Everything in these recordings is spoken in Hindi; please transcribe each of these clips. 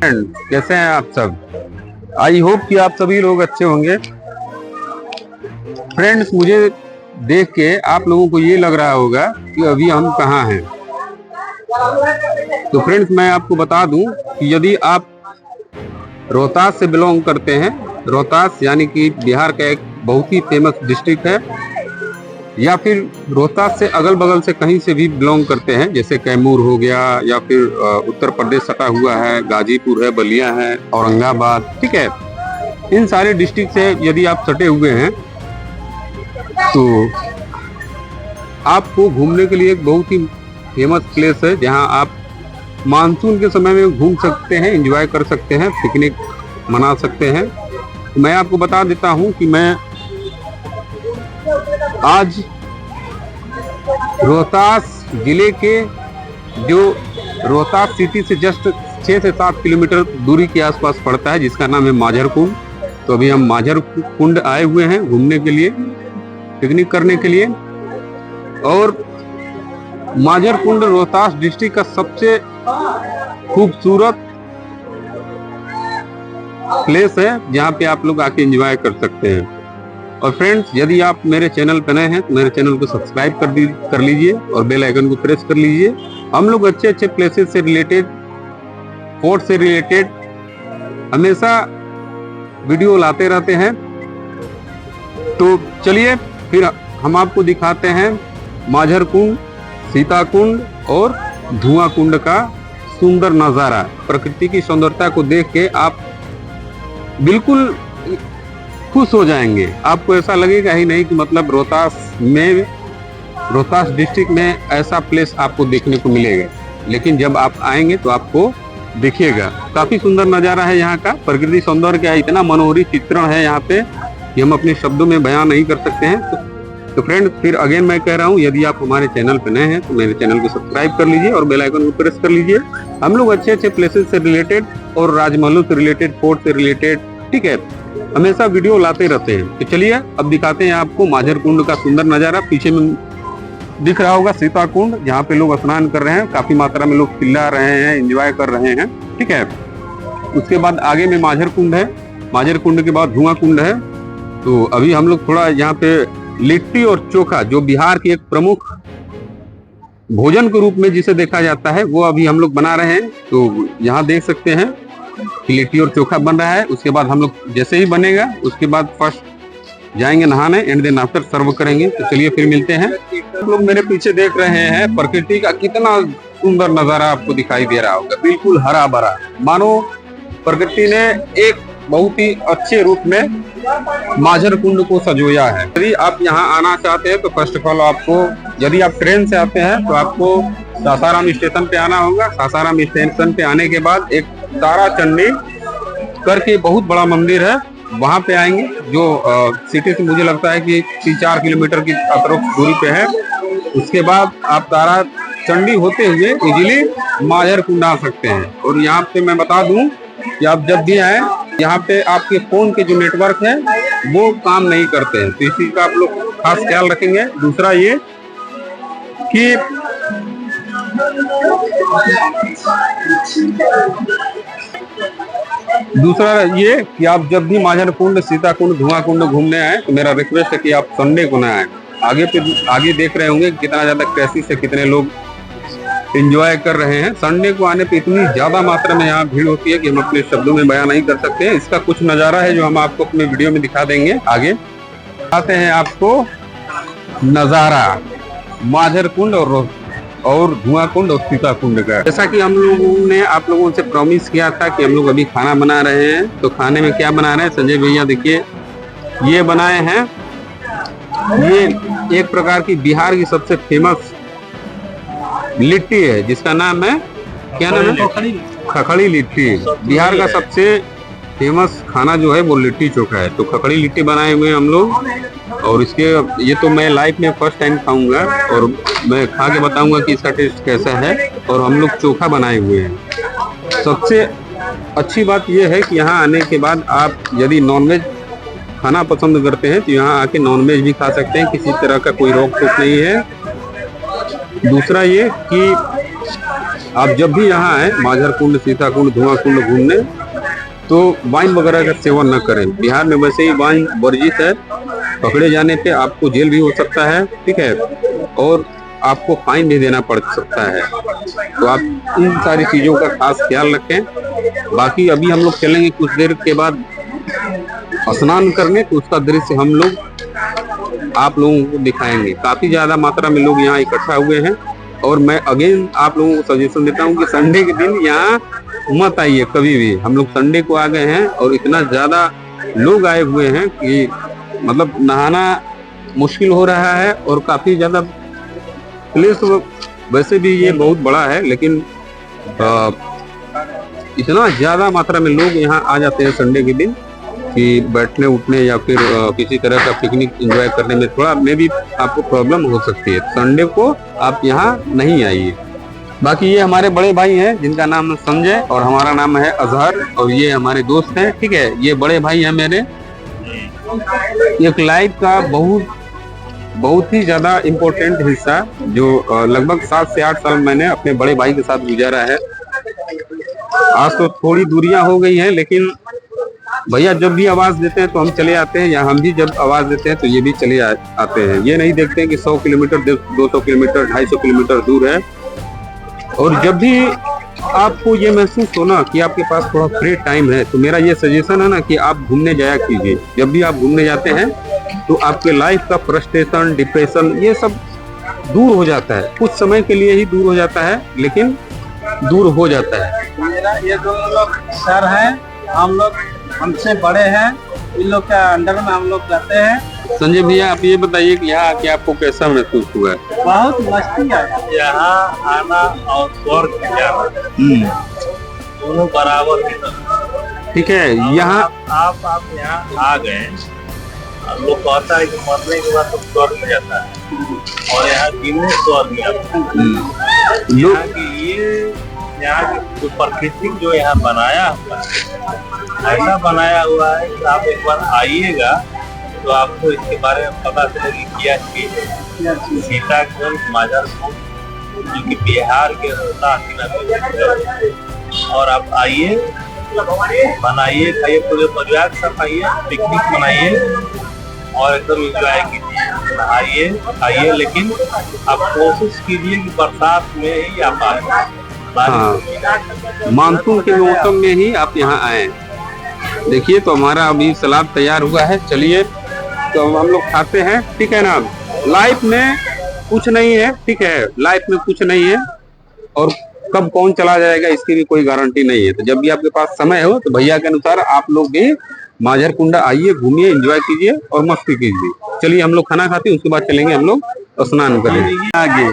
फ्रेंड, कैसे हैं आप सब। आई होप कि आप सभी लोग अच्छे होंगे। फ्रेंड्स, मुझे देख के आप लोगों को ये लग रहा होगा कि अभी हम कहाँ हैं। तो फ्रेंड्स, मैं आपको बता दूं कि यदि आप रोहतास से बिलोंग करते हैं, रोहतास यानी कि बिहार का एक बहुत ही फेमस डिस्ट्रिक्ट है, या फिर रोहतास से अगल बगल से कहीं से भी बिलोंग करते हैं, जैसे कैमूर हो गया, या फिर उत्तर प्रदेश सटा हुआ है, गाजीपुर है, बलिया है, औरंगाबाद, ठीक है, इन सारे डिस्ट्रिक्ट से यदि आप सटे हुए हैं तो आपको घूमने के लिए एक बहुत ही फेमस प्लेस है जहां आप मानसून के समय में घूम सकते हैं, एंजॉय कर सकते हैं, पिकनिक मना सकते हैं। मैं आपको बता देता हूं कि मैं आज रोहतास जिले के जो रोहतास सिटी से जस्ट 6 से 7 किलोमीटर दूरी के आसपास पड़ता है, जिसका नाम है माझर कुंड। तो अभी हम माझर कुंड आए हुए हैं घूमने के लिए, पिकनिक करने के लिए। और माझर कुंड रोहतास डिस्ट्रिक्ट का सबसे खूबसूरत प्लेस है जहां पे आप लोग आके एंजॉय कर सकते हैं। और फ्रेंड्स, यदि आप मेरे चैनल पर नए हैं तो मेरे चैनल को सब्सक्राइब कर लीजिए और बेल आइकन को प्रेस कर लीजिए। हम लोग अच्छे अच्छे प्लेसेस से रिलेटेड, फोर्ट से रिलेटेड हमेशा वीडियो लाते रहते हैं। तो चलिए फिर हम आपको दिखाते हैं माझर कुंड, सीता कुंड और धुआं कुंड का सुंदर नज़ारा। प्रकृति की सुंदरता को देख के आप बिल्कुल खुश हो जाएंगे। आपको ऐसा लगेगा ही नहीं कि मतलब रोहतास डिस्ट्रिक्ट में ऐसा प्लेस आपको देखने को मिलेगा, लेकिन जब आप आएंगे तो आपको दिखेगा। काफी सुंदर नज़ारा है यहाँ का, प्रकृति सौंदर्य का इतना मनोहरी चित्रण है यहाँ पे कि हम अपने शब्दों में बयान नहीं कर सकते हैं। तो फ्रेंड, फिर अगेन मैं कह रहा हूँ, यदि आप हमारे चैनल पे नए हैं तो मेरे चैनल को सब्सक्राइब कर लीजिए और बेल आइकन को प्रेस कर लीजिए। हम लोग अच्छे अच्छे प्लेसेस से रिलेटेड और राजमहलों से रिलेटेड, फोर्ट से रिलेटेड, ठीक है, हमेशा वीडियो लाते रहते हैं। तो चलिए अब दिखाते हैं आपको माझर कुंड का सुंदर नज़ारा। पीछे में दिख रहा होगा सीता कुंड, जहाँ पे लोग स्नान कर रहे हैं, काफी मात्रा में लोग चिल्ला रहे हैं, एंजॉय कर रहे हैं, ठीक है। उसके बाद आगे में माझर कुंड है, माझर कुंड के बाद धुआं कुंड है। तो अभी हम लोग थोड़ा यहाँ पे लिट्टी और चोखा, जो बिहार की एक प्रमुख भोजन के रूप में जिसे देखा जाता है, वो अभी हम लोग बना रहे हैं। तो यहाँ देख सकते हैं कि लिट्टी और चोखा बन रहा है। उसके बाद हम लोग जैसे ही बनेगा उसके बाद फर्स्ट जाएंगे नहाने, एंड देन आफ्टर सर्व करेंगे। तो चलिए फिर मिलते हैं। आप लोग मेरे पीछे देख रहे हैं प्रकृति का कितना सुंदर नजारा आपको दिखाई दे रहा होगा, बिल्कुल हरा भरा, मानो प्रकृति ने एक बहुत ही अच्छे रूप में माझर कुंड को सजोया है। यदि आप यहाँ आना चाहते हैं तो फर्स्ट ऑफ ऑल आपको, यदि आप ट्रेन से आते हैं तो आपको सासाराम स्टेशन पे आना होगा। सासाराम स्टेशन पे आने के बाद एक तारा चंडी करके बहुत बड़ा मंदिर है, वहां पे आएंगे, जो सिटी से मुझे लगता है कि 3-4 किलोमीटर की अप्रोक्स दूरी पे है। उसके बाद आप तारा चंडी होते हुए इजीली माझर कुंड आ सकते हैं। और यहाँ पे मैं बता दूं कि आप जब भी आए, यहाँ पे आपके फोन के जो नेटवर्क है वो काम नहीं करते हैं, तो इसी का आप लोग खास ख्याल रखेंगे। दूसरा ये कि आप जब भी माझर कुंड, सीता कुंड, धुआं कुंड घूमने आए तो मेरा रिक्वेस्ट है कि आप संडे को ना आए। आगे देख रहे होंगे कितना ज्यादा क्रेजी से कितने लोग एंजॉय कर रहे हैं। संडे को आने पे इतनी ज्यादा मात्रा में यहाँ भीड़ होती है कि हम अपने शब्दों में बयान नहीं कर सकते हैं। इसका कुछ नजारा है जो हम आपको अपने वीडियो में दिखा देंगे। आगे आते हैं आपको नजारा माझर कुंड और धुआं कुंड और सीता कुंड का। जैसा कि हम लोगों ने आप लोगों से प्रॉमिस किया था कि हम लोग अभी खाना बना रहे हैं, तो खाने में क्या बना रहे हैं संजय भैया, देखिए ये बनाए हैं, ये एक प्रकार की बिहार की सबसे फेमस लिट्टी है, जिसका नाम है, क्या नाम है, खखड़ी लिट्टी। बिहार का सबसे फेमस खाना जो है वो लिट्टी चोखा है। तो खखड़ी लिट्टी बनाए हुए हैं हम लोग, और इसके ये तो मैं लाइफ में फर्स्ट टाइम खाऊंगा और मैं खा के बताऊंगा कि इसका टेस्ट कैसा है। और हम लोग चोखा बनाए हुए हैं। सबसे अच्छी बात यह है कि यहाँ आने के बाद आप यदि नॉनवेज खाना पसंद करते हैं तो यहाँ आके नॉनवेज भी खा सकते हैं, किसी तरह का कोई रोक टोक नहीं है। दूसरा ये कि आप जब भी यहाँ आए माझर कुंड, सीता कुंड, धुआं कुंड घूमने, तो वाइन वगैरह का सेवन न करें। बिहार में वैसे ही वाइन वर्जित है, पकड़े जाने पे आपको जेल भी हो सकता है, ठीक है, और आपको फाइन भी देना पड़ सकता है। तो आप इन सारी चीजों का खास ख्याल रखें। बाकी अभी हम लोग चलेंगे कुछ देर के बाद स्नान करने, तो उसका दृश्य हम लोग आप लोगों को दिखाएंगे। काफी ज्यादा मात्रा में लोग यहाँ इकट्ठा हुए हैं, और मैं अगेन आप लोगों को सजेशन देता हूँ कि संडे के दिन यहाँ मत आइए कभी भी। हम लोग संडे को आ गए हैं और इतना ज्यादा लोग आए हुए हैं कि मतलब नहाना मुश्किल हो रहा है, और काफी ज्यादा प्लेस वैसे भी ये बहुत बड़ा है, लेकिन इतना ज्यादा मात्रा में लोग यहाँ आ जाते हैं संडे के दिन कि बैठने उठने या फिर किसी तरह का पिकनिक एंजॉय करने में थोड़ा मे भी आपको प्रॉब्लम हो सकती है। संडे को आप यहाँ नहीं आइए। बाकी ये हमारे बड़े भाई हैं जिनका नाम है संजय और हमारा नाम है अजहर, और ये हमारे दोस्त हैं, ठीक है। ये बड़े भाई हैं मेरे। एक लाइफ का बहुत ही ज्यादा इम्पोर्टेंट हिस्सा जो लगभग 7 से 8 साल मैंने अपने बड़े भाई के साथ गुजारा है। आज तो थोड़ी दूरियां हो गई हैं, लेकिन भैया जब भी आवाज देते हैं तो हम चले आते हैं, या हम भी जब आवाज देते हैं तो ये भी चले आते हैं। ये नहीं देखते हैं कि 100 किलोमीटर, 200 किलोमीटर, 250 किलोमीटर दूर है। और जब भी आपको ये महसूस हो ना कि आपके पास थोड़ा फ्री टाइम है, तो मेरा ये सजेशन है ना कि आप घूमने जाया कीजिए। जब भी आप घूमने जाते हैं तो आपके लाइफ का फ्रस्ट्रेशन, डिप्रेशन, ये सब दूर हो जाता है। कुछ समय के लिए ही दूर हो जाता है, लेकिन दूर हो जाता है। मेरा ये दोनों लोग सर हैं, हम लोग हमसे बड़े हैं, इन लोग के अंडर में हम लोग जाते हैं। संजय भैया आप ये बताइए कि यहाँ आके आपको कैसा महसूस हुआ है? बहुत मस्ती आया यहाँ आना और स्वर्ग जाना दोनों बराबर की तरह। ठीक है। यहाँ आप यहाँ आ गए, लोग कहता है कि मरने के बाद तो स्वर्ग में जाता है, और यहाँ जीने स्वर्ग में जाता है। यहाँ की यहाँ की जो प्रकृति जो यहाँ बनाया हुआ है, ऐसा बनाया हुआ है कि आप एक बार आइएगा तो आपको इसके बारे में पता चलेगी क्या चीज है। सीता कुंड, माझर कुंड, जो कि बिहार के रोहतास जिला में, और आप आइए, बनाइए, खाइए, पूरे परिवार के साथ आइए, पिकनिक मनाइए और एकदम एंजॉय कीजिए, नहाइए, खाइए। लेकिन आप कोशिश कीजिए कि बरसात में ही आप आए, मानसून के मौसम में ही आप यहाँ आए। देखिए तो हमारा अभी सलाद तैयार हुआ है, चलिए तो हम लोग खाते हैं, ठीक है ना। लाइफ में कुछ नहीं है, ठीक है, लाइफ में कुछ नहीं है, और कब कौन चला जाएगा इसकी भी कोई गारंटी नहीं है। तो जब भी आपके पास समय हो तो भैया के अनुसार आप लोग भी माझर कुंडा आइए, घूमिए, एंजॉय कीजिए और मस्ती कीजिए। चलिए हम लोग खाना खाते हैं, उसके बाद चलेंगे हम लोग स्नान करेंगे आगे।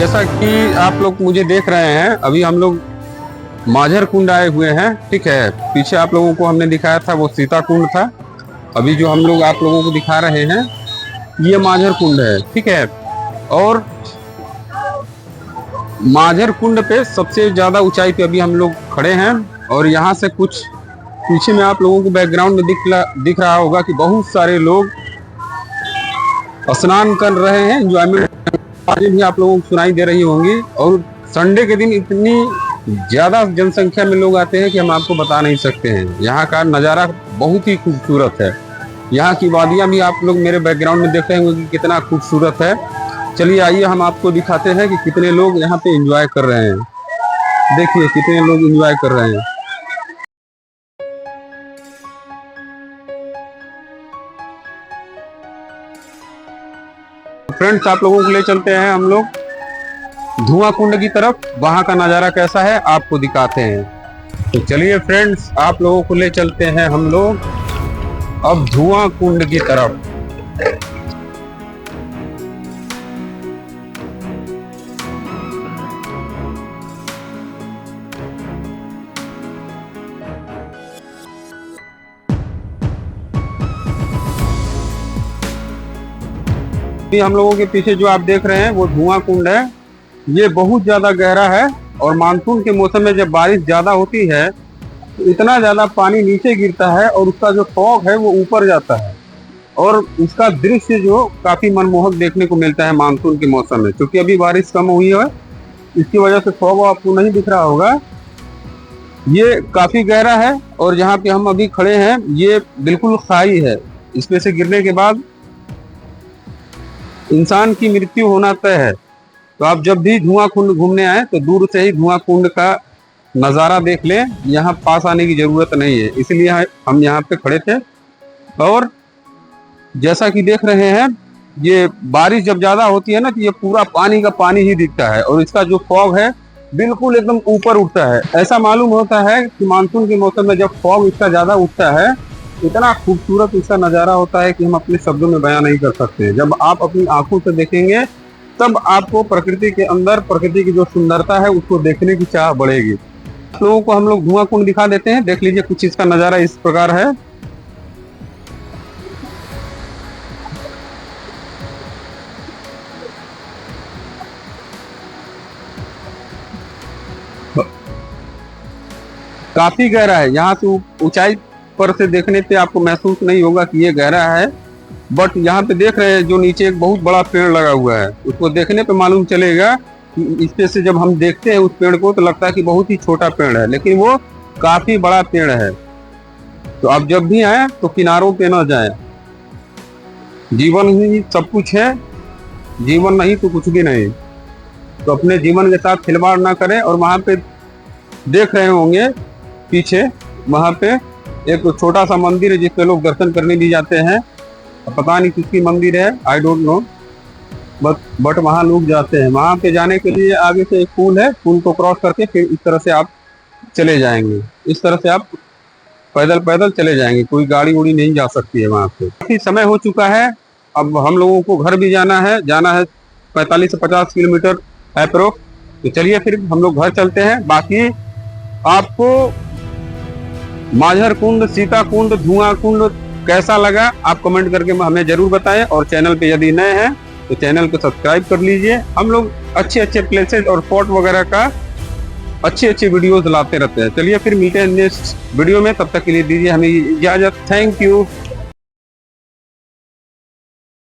जैसा कि आप लोग मुझे देख रहे हैं, अभी हम लोग माझर कुंड आए हुए हैं। ठीक है, पीछे आप लोगों को हमने दिखाया था वो सीता कुंड था। अभी जो हम लोग आप लोगों को दिखा रहे हैं ये माझर कुंड है। ठीक है, और माझर कुंड पे सबसे ज्यादा ऊंचाई पे अभी हम लोग खड़े हैं और यहाँ से कुछ पीछे में आप लोगों को बैकग्राउंड में दिख रहा होगा कि बहुत सारे लोग स्नान कर रहे हैं, एंजॉयमेंट भी आप लोगों को सुनाई दे रही होंगी। और संडे के दिन इतनी ज्यादा जनसंख्या में लोग आते हैं कि हम आपको बता नहीं सकते हैं। यहाँ का नज़ारा बहुत ही खूबसूरत है। यहाँ की वादियाँ भी आप लोग मेरे बैकग्राउंड में देख रहे होंगे कि कितना खूबसूरत है। चलिए आइए हम आपको दिखाते हैं कि कितने लोग यहाँ पे एंजॉय कर रहे हैं। देखिए कितने लोग एंजॉय कर रहे हैं। फ्रेंड्स, आप लोगों को ले चलते हैं हम लोग धुआं कुंड की तरफ। वहां का नज़ारा कैसा है आपको दिखाते हैं। तो चलिए फ्रेंड्स, आप लोगों को ले चलते हैं हम लोग अब धुआं कुंड की तरफ। हम लोगों के पीछे जो आप देख रहे हैं वो धुआं कुंड है। ये बहुत ज्यादा गहरा है और मानसून के मौसम में जब बारिश ज्यादा होती है तो इतना ज्यादा पानी नीचे गिरता है और उसका जो फॉग है वो ऊपर जाता है और उसका दृश्य जो काफी मनमोहक देखने को मिलता है मानसून के मौसम में। क्योंकि अभी बारिश कम हुई है, इसकी वजह से फॉग आपको नहीं दिख रहा होगा। ये काफी गहरा है और जहाँ पे हम अभी खड़े हैं ये बिल्कुल खाई है। इसमें से गिरने के बाद इंसान की मृत्यु होना तय है। तो आप जब भी धुआं कुंड घूमने आए तो दूर से ही धुआं कुंड का नज़ारा देख लें, यहाँ पास आने की जरूरत नहीं है। इसलिए हम यहाँ पे खड़े थे। और जैसा कि देख रहे हैं ये बारिश जब ज्यादा होती है ना तो ये पूरा पानी का पानी ही दिखता है और इसका जो फॉग है बिल्कुल एकदम ऊपर उठता है। ऐसा मालूम होता है कि मानसून के मौसम में जब फॉग इसका ज्यादा उठता है इतना खूबसूरत इसका नज़ारा होता है कि हम अपने शब्दों में बयां नहीं कर सकते। जब आप अपनी आंखों से देखेंगे तब आपको प्रकृति के अंदर प्रकृति की जो सुंदरता है उसको देखने की चाह बढ़ेगी। लोगों को हम लोग धुआं कुंड दिखा देते हैं। देख लीजिए कुछ इसका नज़ारा इस प्रकार है। काफी गहरा है। यहाँ से ऊंचाई पर से देखने पे आपको महसूस नहीं होगा कि ये गहरा है, बट यहाँ पे देख रहे हैं जो नीचे एक बहुत बड़ा पेड़ लगा हुआ है उसको देखने पे मालूम चलेगा कि इस पे से जब हम देखते हैं उस पेड़ को तो लगता है कि बहुत ही छोटा पेड़ है, लेकिन वो काफी बड़ा पेड़ है। तो आप जब भी आए तो किनारों पे ना जाएं। जीवन ही सब कुछ है, जीवन नहीं तो कुछ भी नहीं। तो अपने जीवन के साथ खिलवाड़ ना करें। और वहां पे देख रहे होंगे पीछे वहां पे एक छोटा सा मंदिर है जिसपे लोग दर्शन करने भी जाते हैं। पता नहीं किसकी मंदिर है, आई डोंट नो, बट वहाँ लोग जाते हैं। वहाँ पे जाने के लिए आगे से एक पुल है, पुल को क्रॉस करके फिर इस तरह से आप चले जाएंगे। इस तरह से आप पैदल पैदल चले जाएंगे, कोई गाड़ी उड़ी नहीं जा सकती है वहाँ पे। काफी समय हो चुका है, अब हम लोगों को घर भी जाना है 45 से 50 किलोमीटर अप्रोक्स। तो चलिए फिर हम लोग घर चलते हैं। बाकी आपको माझर कुंड, सीता कुंड, धुआं कुंड कैसा लगा आप कमेंट करके हमें जरूर बताएं। और चैनल पे यदि नए हैं तो चैनल को सब्सक्राइब कर लीजिए। हम लोग अच्छे अच्छे प्लेसेस और फोर्ट वगैरह का अच्छे अच्छे वीडियोस लाते रहते हैं। चलिए फिर मिलते हैं नेक्स्ट वीडियो में, तब तक के लिए दीजिए हमें इजाजत। Thank you.